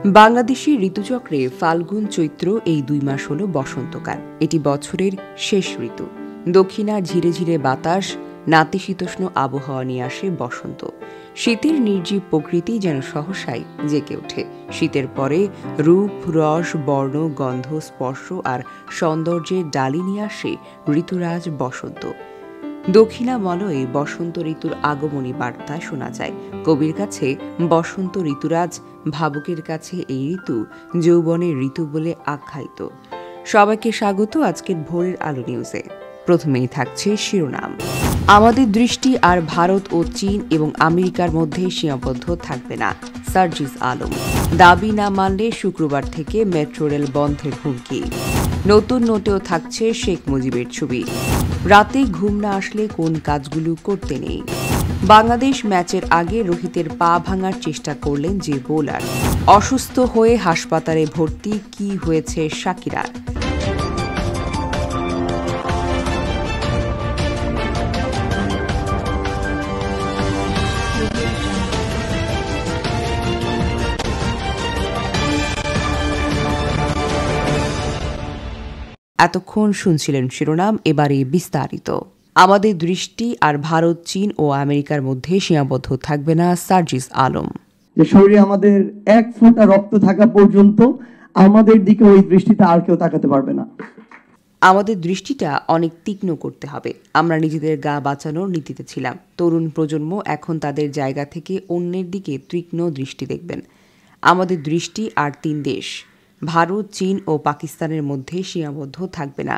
বাংলাদেশি ঋতুচক্রে ফাল্গুন চৈত্র এই 2 মাস হল বসন্তকাল। এটি বছরের শেষ ঋতু। দক্ষিণার ঝিরে ঝিরে বাতাস, নাতিশীতোষ্ণ আবহাওয়া নিয়ে আসে বসন্ত। শীতের নির্জীব প্রকৃতি যেন সহসাই জেগে ওঠে। শীতের পরে রূপ, রস, বর্ণ, গন্ধ, স্পর্শ আর সৌন্দর্যের ডালি নিয়ে আসে ঋতুরাজ বসন্ত। দক্ষিণামলয়ে বসন্ত ঋতুর আগমনী বার্তা শোনা যায়। কবির কাছে বসন্ত ঋতুরাজ, ভাবুকের কাছে এই ঋতু যৌবনের ঋতু বলে আখ্যায়িত। সবাইকে স্বাগত আজকের ভোরের আলো নিউজে। প্রথমেই থাকছে শিরোনাম। আমাদের দৃষ্টি আর ভারত ও চীন এবং আমেরিকার মধ্যে সীমাবদ্ধ থাকবে না, সার্জিস আলম। দাবি না মানলে শুক্রবার থেকে মেট্রো রেল বন্ধের হুমকি। নতুন নোটেও থাকছে শেখ মুজিবের ছবি। রাতে ঘুম না আসলে কোন কাজগুলো করতে নেই। বাংলাদেশ ম্যাচের আগে রোহিতের পা ভাঙার চেষ্টা করলেন যে বোলার। অসুস্থ হয়ে হাসপাতালে ভর্তি, কি হয়েছে শাকিরার? এতক্ষণ শুনছিলেন শিরোনাম, এবারে বিস্তারিত। আমাদের দৃষ্টি আর ভারত, চীন ও আমেরিকার মধ্যে সীমাবদ্ধ থাকবে না, সার্জিস আলম। যে শরীরে আমাদের 1 ফোঁটা রক্ত থাকা পর্যন্ত আমাদের দিকে ওই দৃষ্টিতে আর কেউ তাকাতে পারবে না। আমাদের দৃষ্টিটা অনেক তীক্ষ্ণ করতে হবে। আমরা নিজেদের গা বাঁচানোর নীতিতে ছিলাম। তরুণ প্রজন্ম এখন তাদের জায়গা থেকে অন্যের দিকে তীক্ষ্ণ দৃষ্টি দেখবেন। আমাদের দৃষ্টি আর 3 দেশ, ভারত, চীন ও পাকিস্তানের মধ্যে সীমাবদ্ধ থাকবে না।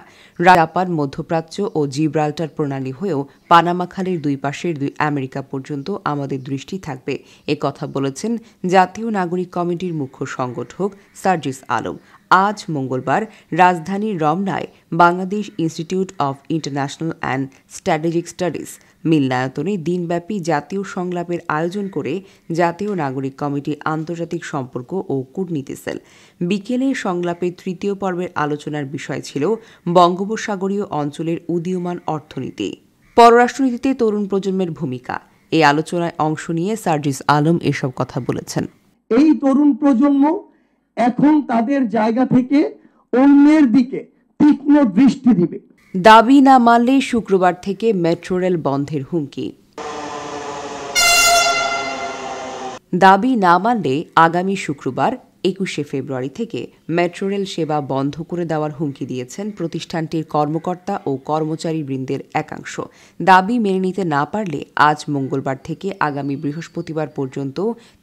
জাপান, মধ্যপ্রাচ্য ও জিব্রাল্টার প্রণালী হয়েও পানামা খালের 2 পাশের 2 আমেরিকা পর্যন্ত আমাদের দৃষ্টি থাকবে, এ কথা বলেছেন জাতীয় নাগরিক কমিটির মুখ্য সংগঠক সার্জিস আলম। আজ মঙ্গলবার রাজধানীর রমনায় Bangladesh institute of international and strategic studies মিলনায়তনে দিনব্যাপী জাতীয় সংলাপের আয়োজন করে জাতীয় নাগরিক কমিটি, আন্তর্জাতিক সম্পর্ক ও কূটনীতি সেল। বিকেলে সংলাপের 3য় পর্বের আলোচনার বিষয় ছিল বঙ্গোপসাগরীয় অঞ্চলের উদীয়মান অর্থনীতি, পররাষ্ট্রনীতিতে তরুণ প্রজন্মের ভূমিকা। এই আলোচনায় অংশ নিয়ে সার্জিস আলম এসব কথা বলেছেন। এই তরুণ প্রজন্ম এখন তাদের জায়গা থেকে অন্যের দিকে তীক্ষ্ণ দৃষ্টি দিবে। দাবি না মানলে শুক্রবার থেকে মেট্রো রেল বন্ধের হুমকি। দাবি না মানলে আগামী শুক্রবার 21শে ফেব্রুয়ারি থেকে মেট্রো রেল সেবা বন্ধ করে দেওয়ার হুমকি দিয়েছেন প্রতিষ্ঠানটির কর্মকর্তা ও কর্মচারী বৃন্দের একাংশ। দাবি মেনে নিতে না পারলে আজ মঙ্গলবার থেকে আগামী বৃহস্পতিবার পর্যন্ত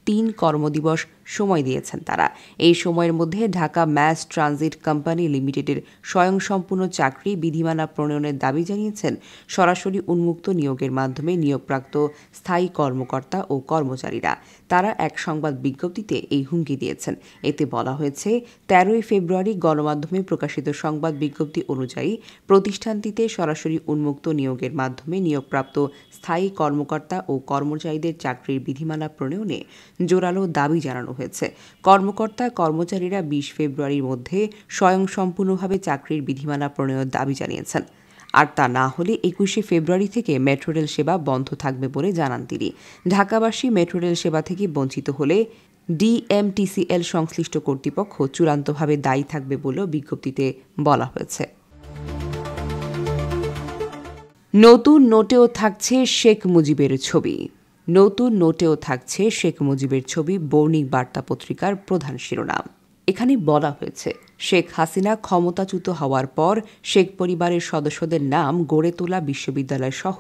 3 কর্মদিবস সময় দিয়েছেন তারা। এই সময়ের মধ্যে ঢাকা ম্যাস ট্রানজিট কোম্পানি লিমিটেডের স্বয়ংসম্পূর্ণ চাকরি বিধিমালা প্রণয়নের দাবি জানিয়েছেন সরাসরি উন্মুক্ত নিয়োগের মাধ্যমে নিয়োগপ্রাপ্ত স্থায়ী কর্মকর্তা ও কর্মচারীরা। তারা এক সংবাদ বিজ্ঞপ্তিতে এই হুমকি দিয়েছেন। এতে বলা হয়েছে, 13ই ফেব্রুয়ারি গণমাধ্যমে প্রকাশিত সংবাদ বিজ্ঞপ্তি অনুযায়ী প্রতিষ্ঠানটিতে সরাসরি উন্মুক্ত নিয়োগের মাধ্যমে নিয়োগপ্রাপ্ত স্থায়ী কর্মকর্তা ও কর্মচারীদের চাকরির বিধিমালা প্রণয়নে জোরালো দাবি জানানো হয়েছে। কর্মকর্তা কর্মচারীরা 20 ফেব্রুয়ারির মধ্যে স্বয়ংসম্পূর্ণভাবে চাকরির বিধিমালা প্রণয়নের দাবি জানিয়েছেন। আর তা না হলে 21শে ফেব্রুয়ারি থেকে মেট্রো রেল সেবা বন্ধ থাকবে বলে জানান তিনি। ঢাকাবাসী মেট্রো রেল সেবা থেকে বঞ্চিত হলে ডিএমটিসিএল সংশ্লিষ্ট কর্তৃপক্ষ চূড়ান্তভাবে দায়ী থাকবে বলেও বিজ্ঞপ্তিতে বলা হয়েছে। নতুন নোটেও থাকছে শেখ মুজিবের ছবি। নতুন নোটেও থাকছে শেখ মুজিবের ছবি, বণিক বার্তা পত্রিকার প্রধান শিরোনাম। এখানে বলা হয়েছে, শেখ হাসিনা ক্ষমতাচ্যুত হওয়ার পর শেখ পরিবারের সদস্যদের নাম গড়ে তোলা বিশ্ববিদ্যালয় সহ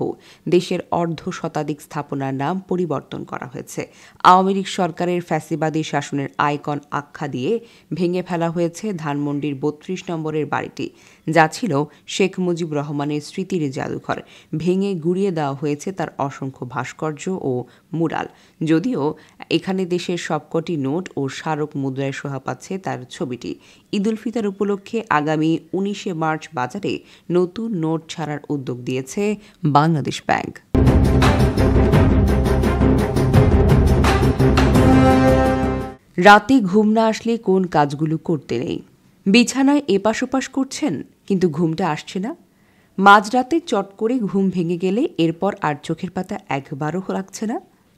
দেশের অর্ধশতাধিক স্থাপনার নাম পরিবর্তন করা হয়েছে। আওয়ামী লীগ সরকারের ফ্যাসিবাদী শাসনের আইকন আখ্যা দিয়ে ভেঙে ফেলা হয়েছে ধানমন্ডির 32 নম্বরের বাড়িটি, যা ছিল শেখ মুজিব রহমানের স্মৃতির জাদুঘর। ভেঙে গুঁড়িয়ে দেওয়া হয়েছে তার অসংখ্য ভাস্কর্য ও মুরাল। যদিও এখানে দেশের সবকটি নোট ও স্মারক মুদ্রায় শোভা পাচ্ছে তার ছবিটি। ঈদুল ফিতর উপলক্ষে আগামী 19শে মার্চ বাজারে নতুন নোট ছাড়ার উদ্যোগ দিয়েছে বাংলাদেশ ব্যাংক। রাতে ঘুম না আসলে কোন কাজগুলো করতে নেই। বিছানায় এপাশ ওপাশ করছেন কিন্তু ঘুমটা আসছে না। মাঝরাতে চট করে ঘুম ভেঙে গেলে এরপর আর চোখের পাতা একবারও লাগছে না।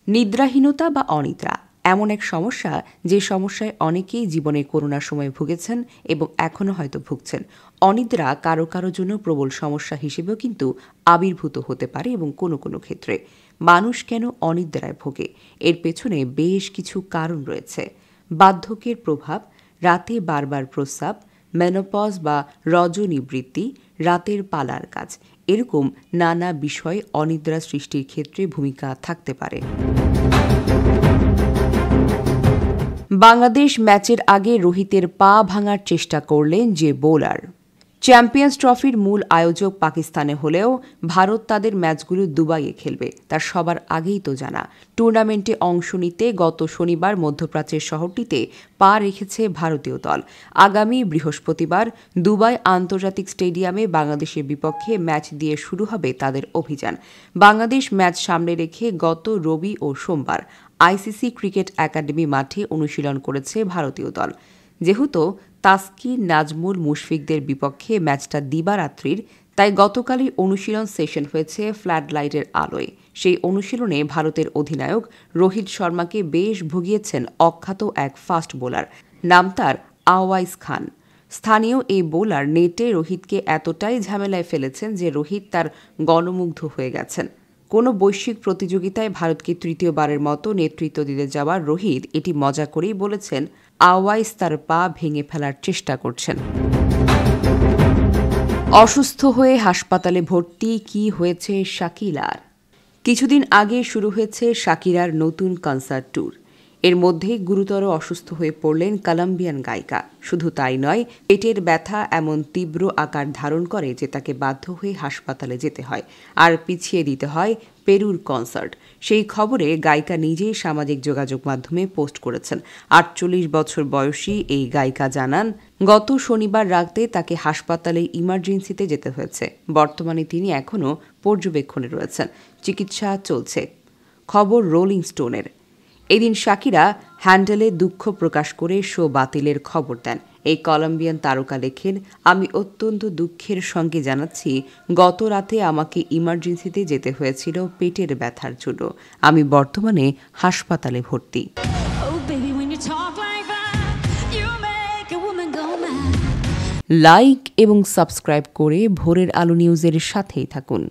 নিদ্রাহীনতা বা অনিদ্রা এমন এক সমস্যা যে সমস্যায় অনেকেই জীবনে করোনার সময় ভুগেছেন এবং এখনও হয়তো ভুগছেন। অনিদ্রা কারো কারো জন্য প্রবল সমস্যা হিসেবেও কিন্তু আবির্ভূত হতে পারে এবং কোনো কোনো ক্ষেত্রে। মানুষ কেন অনিদ্রায় ভোগে? এর পেছনে বেশ কিছু কারণ রয়েছে। বার্ধক্যের প্রভাব, রাতে বারবার প্রস্রাব, মেনোপজ বা রজোনিবৃত্তি, রাতের পালার কাজ, এরকম নানা বিষয় অনিদ্রা সৃষ্টির ক্ষেত্রে ভূমিকা থাকতে পারে। বাংলাদেশ ম্যাচের আগে রোহিতের পা ভাঙার চেষ্টা করলেন যে বোলার। চ্যাম্পিয়ন্স ট্রফির মূল আয়োজক পাকিস্তানে হলেও ভারত তাদের ম্যাচগুলো দুবাইয়ে খেলবে, তার সবার আগেই তো জানা। টুর্নামেন্টে অংশ নিতে গত শনিবার মধ্যপ্রাচ্যের শহরটিতে পা রেখেছে ভারতীয় দল। আগামী বৃহস্পতিবার দুবাই আন্তর্জাতিক স্টেডিয়ামে বাংলাদেশের বিপক্ষে ম্যাচ দিয়ে শুরু হবে তাদের অভিযান। বাংলাদেশ ম্যাচ সামনে রেখে গত রবি ও সোমবার আইসিসি ক্রিকেট একাডেমি মাঠে অনুশীলন করেছে ভারতীয় দল। যেহেতু তাসকিন, নাজমুল, মুশফিকদের বিপক্ষে ম্যাচটা দিবারাত্রির, তাই গতকালই অনুশীলন সেশন হয়েছে ফ্ল্যাড লাইটের আলোয়। সেই অনুশীলনে ভারতের অধিনায়ক রোহিত শর্মাকে বেশ ভুগিয়েছেন অখ্যাত এক ফাস্ট বোলার, নাম তার আওয়াইস খান। স্থানীয় এই বোলার নেটে রোহিতকে এতটাই ঝামেলায় ফেলেছেন যে রোহিত তার গণমুগ্ধ হয়ে গেছেন। কোনো বৈশ্বিক প্রতিযোগিতায় ভারতকে তৃতীয়বারের মতো নেতৃত্ব দিতে যাওয়া রোহিত এটি মজা করেই বলেছেন আওয়াইস তার পা ভেঙে ফেলার চেষ্টা করছেন। অসুস্থ হয়ে হাসপাতালে ভর্তি, কি হয়েছে শাকিলার? কিছুদিন আগে শুরু হয়েছে শাকিরার নতুন কনসার্ট ট্যুর। এর মধ্যে গুরুতর অসুস্থ হয়ে পড়লেন কলম্বিয়ান গায়িকা। শুধু তাই নয়, পেটের ব্যথা এমন তীব্র আকার ধারণ করে যে তাকে বাধ্য হয়ে হাসপাতালে যেতে হয় আর পিছিয়ে দিতে হয় পেরুর কনসার্ট। সেই খবরে গায়িকা নিজেই সামাজিক যোগাযোগ মাধ্যমে পোস্ট করেছেন। 48 বছর বয়সী এই গায়িকা জানান, গত শনিবার রাতে তাকে হাসপাতালে ইমার্জেন্সিতে যেতে হয়েছে। বর্তমানে তিনি এখনও পর্যবেক্ষণে রয়েছেন, চিকিৎসা চলছে। খবর রোলিং স্টোনের। এদিন শাকিরা হ্যান্ডেলে দুঃখ প্রকাশ করে শো বাতিলের খবর দেন। এই কলম্বিয়ান তারকা লেখেন, আমি অত্যন্ত দুঃখের সঙ্গে জানাচ্ছি, গত রাতে আমাকে ইমার্জেন্সিতে যেতে হয়েছিল পেটের ব্যথার জন্য। আমি বর্তমানে হাসপাতালে ভর্তি। লাইক এবং সাবস্ক্রাইব করে ভোরের আলো নিউজের সাথেই থাকুন।